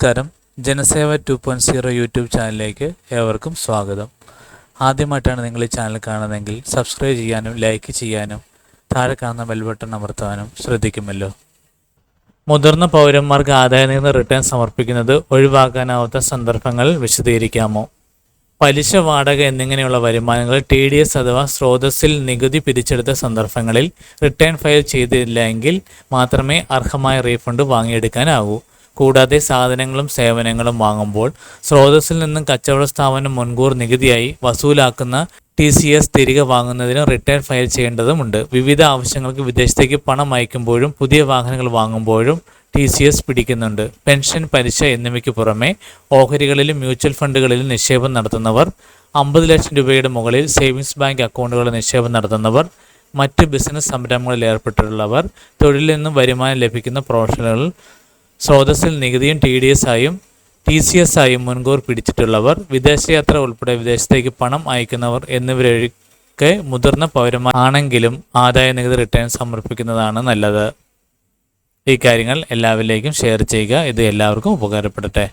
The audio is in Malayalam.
നമസ്കാരം. ജനസേവ 2.0 യൂട്യൂബ് ചാനലിലേക്ക് ഏവർക്കും സ്വാഗതം. ആദ്യമായിട്ടാണ് നിങ്ങൾ ഈ ചാനൽ കാണുന്നതെങ്കിൽ സബ്സ്ക്രൈബ് ചെയ്യാനും ലൈക്ക് ചെയ്യാനും താഴെ കാണുന്ന ബെൽ ബട്ടൺ അമർത്താനും ശ്രദ്ധിക്കുമല്ലോ. മുതിർന്ന പൗരന്മാർക്ക് ആദായനികുതി റിട്ടേൺ സമർപ്പിക്കുന്നത് ഒഴിവാക്കാനാവാത്ത സന്ദർഭങ്ങൾ വിശദീകരിക്കാമോ? പലിശ, വാടക എന്നിങ്ങനെയുള്ള വരുമാനങ്ങൾ TDS അഥവാ സ്രോതസ്സിൽ നികുതി പിരിച്ചെടുത്ത സന്ദർഭങ്ങളിൽ റിട്ടേൺ ഫയൽ ചെയ്തില്ലെങ്കിൽ മാത്രമേ അർഹമായ റീഫണ്ട് വാങ്ങിയെടുക്കാനാവൂ. കൂടാതെ സാധനങ്ങളും സേവനങ്ങളും വാങ്ങുമ്പോൾ സ്രോതസ്സിൽ നിന്നും കച്ചവട സ്ഥാപനം മുൻകൂർ നികുതിയായി വസൂലാക്കുന്ന TCS തിരികെ വാങ്ങുന്നതിന് റിട്ടേൺ ഫയൽ ചെയ്യേണ്ടതുണ്ട്. വിവിധ ആവശ്യങ്ങൾക്ക് വിദേശത്തേക്ക് പണം അയക്കുമ്പോഴും പുതിയ വാഹനങ്ങൾ വാങ്ങുമ്പോഴും TCS പിടിക്കുന്നുണ്ട്. പെൻഷൻ, പലിശ എന്നിവയ്ക്ക് പുറമെ ഓഹരികളിലും മ്യൂച്വൽ ഫണ്ടുകളിലും നിക്ഷേപം നടത്തുന്നവർ, 50 ലക്ഷം രൂപയുടെ മുകളിൽ സേവിങ്സ് ബാങ്ക് അക്കൗണ്ടുകളിൽ നിക്ഷേപം നടത്തുന്നവർ, മറ്റ് ബിസിനസ് സംരംഭങ്ങളിൽ ഏർപ്പെട്ടിട്ടുള്ളവർ, തൊഴിലിൽ നിന്നും വരുമാനം ലഭിക്കുന്ന പ്രൊഫഷണലുകൾ, സ്രോതസ്സിൽ നികുതിയും TDS ആയും TCS ആയും മുൻകൂർ പിടിച്ചിട്ടുള്ളവർ, വിദേശയാത്ര ഉൾപ്പെടെ വിദേശത്തേക്ക് പണം അയക്കുന്നവർ എന്നിവരൊക്കെ മുതിർന്ന പൗരന്മാർ ആണെങ്കിലും ആദായ നികുതി റിട്ടേൺ സമർപ്പിക്കുന്നതാണ് നല്ലത്. ഈ കാര്യങ്ങൾ എല്ലാവരിലേക്കും ഷെയർ ചെയ്യുക. ഇത് എല്ലാവർക്കും ഉപകാരപ്പെടട്ടെ.